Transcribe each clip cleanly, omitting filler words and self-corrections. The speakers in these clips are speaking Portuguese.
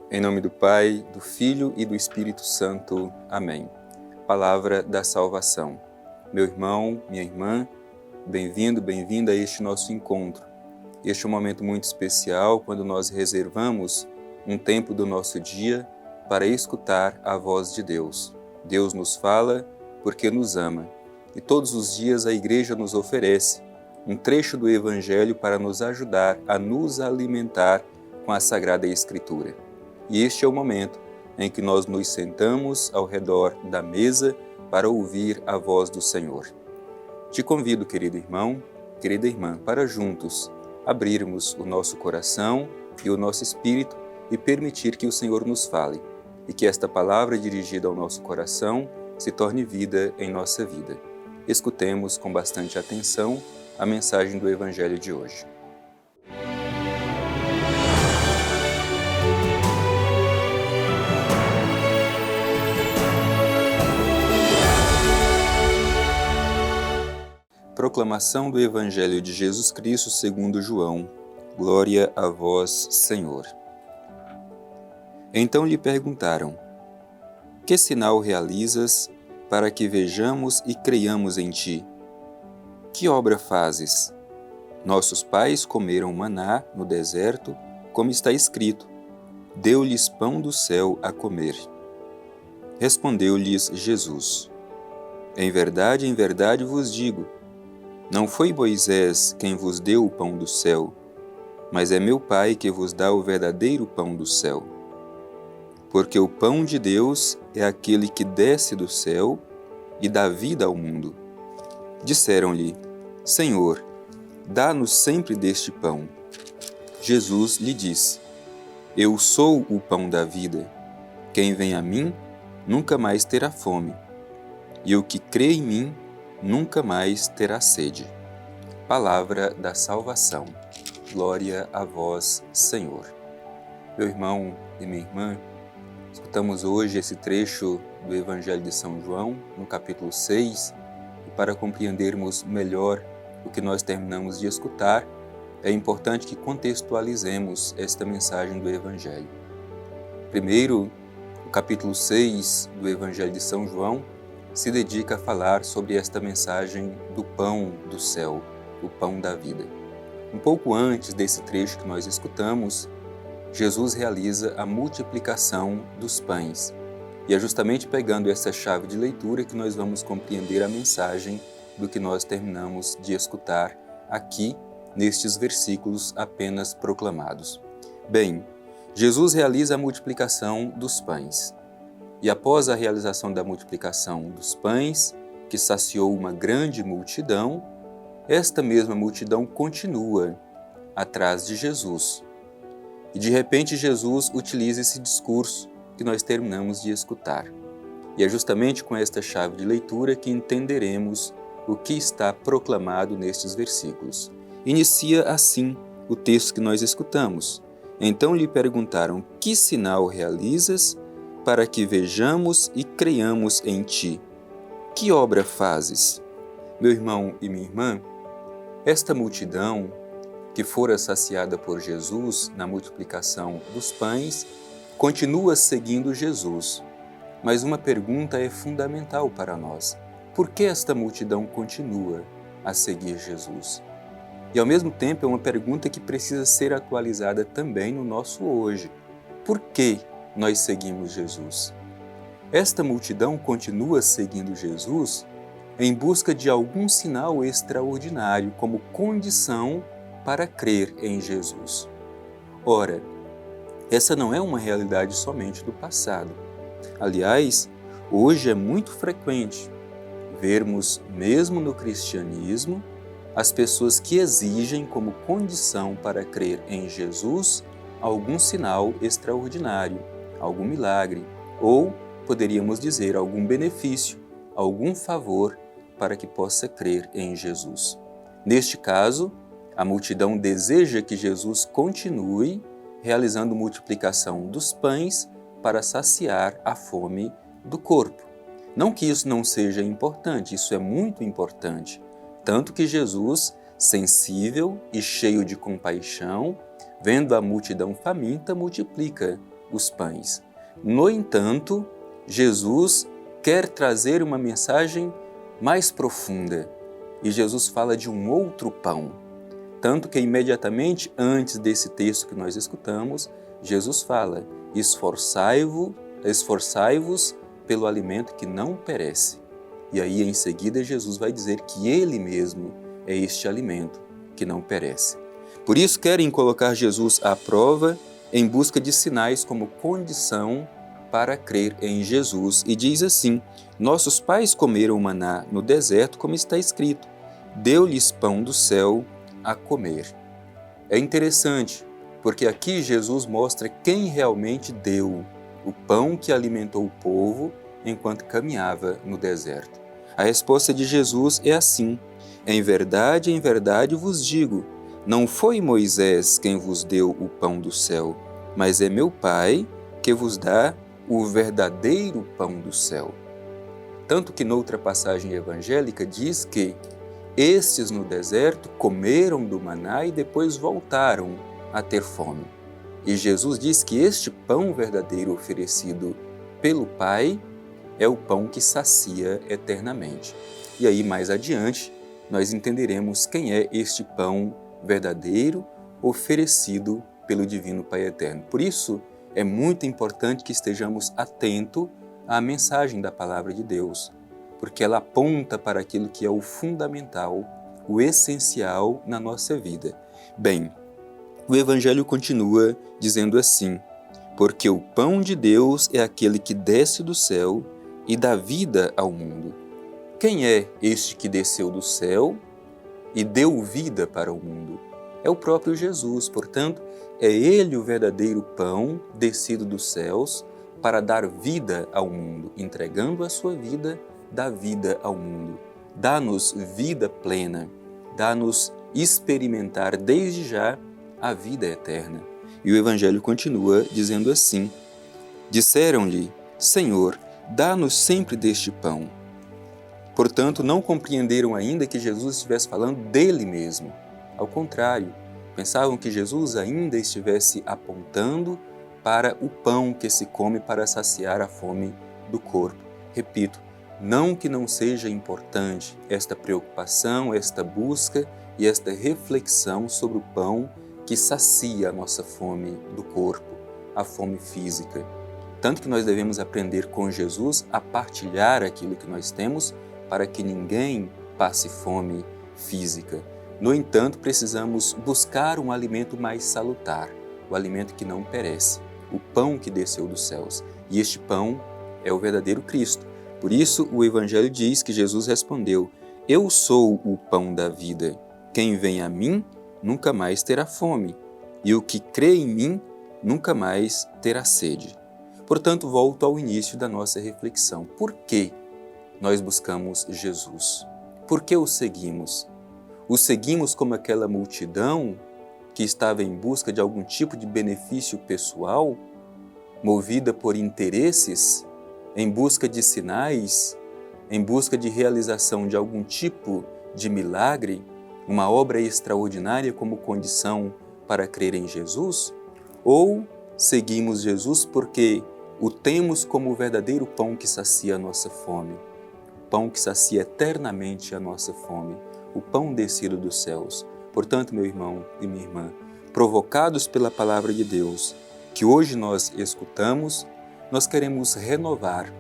Em nome do Pai, do Filho e do Espírito Santo. Amém. Palavra da salvação. Meu irmão, minha irmã, bem-vindo, bem-vinda a este nosso encontro. Este é um momento muito especial quando nós reservamos um tempo do nosso dia para escutar a voz de Deus. Deus nos fala porque nos ama. E todos os dias a Igreja nos oferece um trecho do Evangelho para nos ajudar a nos alimentar com a Sagrada Escritura. E este é o momento em que nós nos sentamos ao redor da mesa para ouvir a voz do Senhor. Te convido, querido irmão, querida irmã, para juntos abrirmos o nosso coração e o nosso espírito e permitir que o Senhor nos fale e que esta palavra dirigida ao nosso coração se torne vida em nossa vida. Escutemos com bastante atenção a mensagem do Evangelho de hoje. Proclamação do Evangelho de Jesus Cristo segundo João. Glória a vós, Senhor. Então lhe perguntaram: que sinal realizas para que vejamos e creiamos em ti? Que obra fazes? Nossos pais comeram maná no deserto, como está escrito: deu-lhes pão do céu a comer. Respondeu-lhes Jesus: em verdade vos digo, não foi Moisés quem vos deu o pão do céu, mas é meu Pai que vos dá o verdadeiro pão do céu. Porque o pão de Deus é aquele que desce do céu e dá vida ao mundo. Disseram-lhe: Senhor, dá-nos sempre deste pão. Jesus lhe disse: eu sou o pão da vida. Quem vem a mim nunca mais terá fome, e o que crê em mim nunca mais terá sede. Palavra da salvação. Glória a vós, Senhor. Meu irmão e minha irmã, escutamos hoje esse trecho do Evangelho de São João, no capítulo 6, e para compreendermos melhor o que nós terminamos de escutar, é importante que contextualizemos esta mensagem do Evangelho. Primeiro, o capítulo 6 do Evangelho de São João se dedica a falar sobre esta mensagem do pão do céu, o pão da vida. Um pouco antes desse trecho que nós escutamos, Jesus realiza a multiplicação dos pães. E é justamente pegando essa chave de leitura que nós vamos compreender a mensagem do que nós terminamos de escutar aqui, nestes versículos apenas proclamados. Bem, Jesus realiza a multiplicação dos pães. E após a realização da multiplicação dos pães, que saciou uma grande multidão, esta mesma multidão continua atrás de Jesus. E de repente Jesus utiliza esse discurso que nós terminamos de escutar. E é justamente com esta chave de leitura que entenderemos o que está proclamado nestes versículos. Inicia assim o texto que nós escutamos. Então lhe perguntaram: que sinal realizas para que vejamos e creiamos em ti? Que obra fazes? Meu irmão e minha irmã, esta multidão que fora saciada por Jesus na multiplicação dos pães, continua seguindo Jesus. Mas uma pergunta é fundamental para nós: por que esta multidão continua a seguir Jesus? E ao mesmo tempo é uma pergunta que precisa ser atualizada também no nosso hoje. Por que nós seguimos Jesus? Esta multidão continua seguindo Jesus em busca de algum sinal extraordinário como condição para crer em Jesus. Ora, essa não é uma realidade somente do passado. Aliás, hoje é muito frequente vermos, mesmo no cristianismo, as pessoas que exigem como condição para crer em Jesus algum sinal extraordinário, algum milagre, ou, poderíamos dizer, algum benefício, algum favor para que possa crer em Jesus. Neste caso, a multidão deseja que Jesus continue realizando multiplicação dos pães para saciar a fome do corpo. Não que isso não seja importante, isso é muito importante, tanto que Jesus, sensível e cheio de compaixão, vendo a multidão faminta, multiplica os pães. No entanto, Jesus quer trazer uma mensagem mais profunda e Jesus fala de um outro pão. Tanto que imediatamente antes desse texto que nós escutamos, Jesus fala: esforçai-vos pelo alimento que não perece. E aí em seguida Jesus vai dizer que Ele mesmo é este alimento que não perece. Por isso querem colocar Jesus à prova em busca de sinais como condição para crer em Jesus. E diz assim: nossos pais comeram maná no deserto, como está escrito, deu-lhes pão do céu a comer. É interessante, porque aqui Jesus mostra quem realmente deu o pão que alimentou o povo enquanto caminhava no deserto. A resposta de Jesus é assim: em verdade vos digo, não foi Moisés quem vos deu o pão do céu, mas é meu Pai que vos dá o verdadeiro pão do céu. Tanto que noutra passagem evangélica diz que estes no deserto comeram do maná e depois voltaram a ter fome. E Jesus diz que este pão verdadeiro oferecido pelo Pai é o pão que sacia eternamente. E aí mais adiante nós entenderemos quem é este pão verdadeiro oferecido pelo Divino Pai Eterno. Por isso é muito importante que estejamos atentos à mensagem da Palavra de Deus, porque ela aponta para aquilo que é o fundamental, o essencial na nossa vida. Bem, o Evangelho continua dizendo assim: porque o pão de Deus é aquele que desce do céu e dá vida ao mundo. Quem é este que desceu do céu e deu vida para o mundo? É o próprio Jesus, portanto, é Ele o verdadeiro pão descido dos céus para dar vida ao mundo, entregando a sua vida, dá vida ao mundo. Dá-nos vida plena, dá-nos experimentar desde já a vida eterna. E o Evangelho continua dizendo assim: disseram-lhe, Senhor, dá-nos sempre deste pão. Portanto, não compreenderam ainda que Jesus estivesse falando dele mesmo. Ao contrário, pensavam que Jesus ainda estivesse apontando para o pão que se come para saciar a fome do corpo. Repito, não que não seja importante esta preocupação, esta busca e esta reflexão sobre o pão que sacia a nossa fome do corpo, a fome física. Tanto que nós devemos aprender com Jesus a partilhar aquilo que nós temos para que ninguém passe fome física. No entanto, precisamos buscar um alimento mais salutar, o alimento que não perece, o pão que desceu dos céus. E este pão é o verdadeiro Cristo. Por isso, o Evangelho diz que Jesus respondeu: eu sou o pão da vida. Quem vem a mim nunca mais terá fome, e o que crê em mim nunca mais terá sede. Portanto, volto ao início da nossa reflexão. Por que nós buscamos Jesus? Por que o seguimos? O seguimos como aquela multidão que estava em busca de algum tipo de benefício pessoal, movida por interesses, em busca de sinais, em busca de realização de algum tipo de milagre, uma obra extraordinária como condição para crer em Jesus? Ou seguimos Jesus porque o temos como o verdadeiro pão que sacia a nossa fome, o pão que sacia eternamente a nossa fome, o pão descido dos céus? Portanto, meu irmão e minha irmã, provocados pela Palavra de Deus, que hoje nós escutamos, nós queremos renovar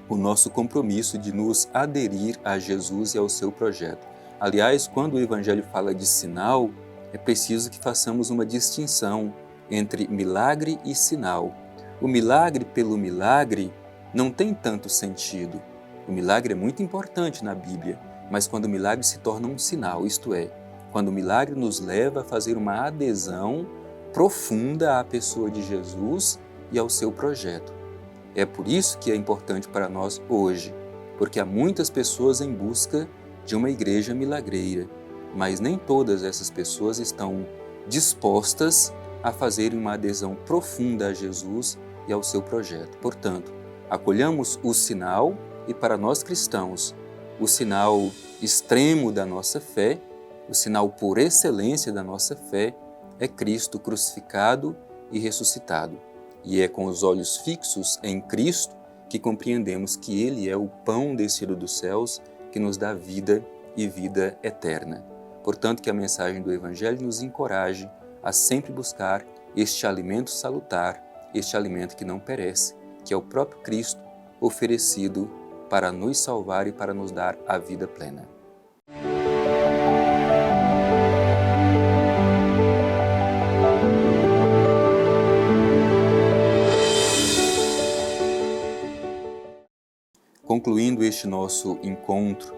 o nosso compromisso de nos aderir a Jesus e ao seu projeto. Aliás, quando o Evangelho fala de sinal, é preciso que façamos uma distinção entre milagre e sinal. O milagre pelo milagre não tem tanto sentido. O milagre é muito importante na Bíblia, mas quando o milagre se torna um sinal, isto é, quando o milagre nos leva a fazer uma adesão profunda à pessoa de Jesus e ao seu projeto. É por isso que é importante para nós hoje, porque há muitas pessoas em busca de uma igreja milagreira, mas nem todas essas pessoas estão dispostas a fazerem uma adesão profunda a Jesus e ao seu projeto. Portanto, acolhamos o sinal e, para nós cristãos, o sinal extremo da nossa fé, o sinal por excelência da nossa fé, é Cristo crucificado e ressuscitado. E é com os olhos fixos em Cristo que compreendemos que Ele é o pão descido dos céus que nos dá vida e vida eterna. Portanto, que a mensagem do Evangelho nos encoraje a sempre buscar este alimento salutar, este alimento que não perece, que é o próprio Cristo oferecido para nos salvar e para nos dar a vida plena. Concluindo este nosso encontro,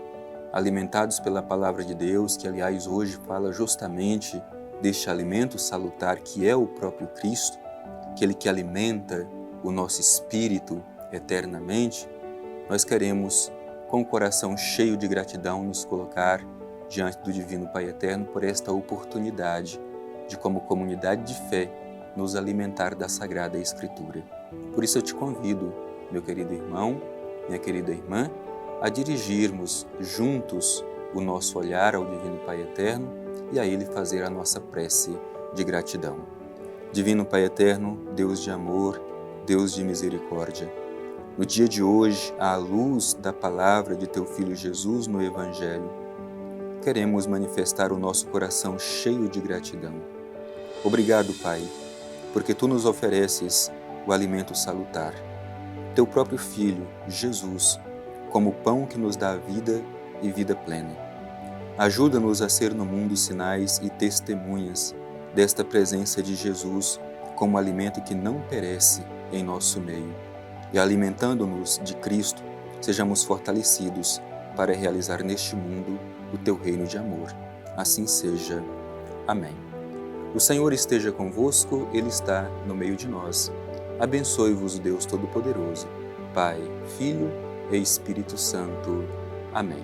alimentados pela Palavra de Deus, que aliás hoje fala justamente deste alimento salutar que é o próprio Cristo, aquele que alimenta o nosso espírito eternamente, nós queremos, com o coração cheio de gratidão, nos colocar diante do Divino Pai Eterno por esta oportunidade de, como comunidade de fé, nos alimentar da Sagrada Escritura. Por isso eu te convido, meu querido irmão, minha querida irmã, a dirigirmos juntos o nosso olhar ao Divino Pai Eterno e a Ele fazer a nossa prece de gratidão. Divino Pai Eterno, Deus de amor, Deus de misericórdia, no dia de hoje, à luz da palavra de Teu Filho Jesus no Evangelho, queremos manifestar o nosso coração cheio de gratidão. Obrigado, Pai, porque Tu nos ofereces o alimento salutar, Teu próprio Filho, Jesus, como pão que nos dá vida e vida plena. Ajuda-nos a ser no mundo sinais e testemunhas desta presença de Jesus como alimento que não perece em nosso meio. E alimentando-nos de Cristo, sejamos fortalecidos para realizar neste mundo o Teu reino de amor. Assim seja. Amém. O Senhor esteja convosco, Ele está no meio de nós. Abençoe-vos o Deus Todo-Poderoso, Pai, Filho e Espírito Santo. Amém.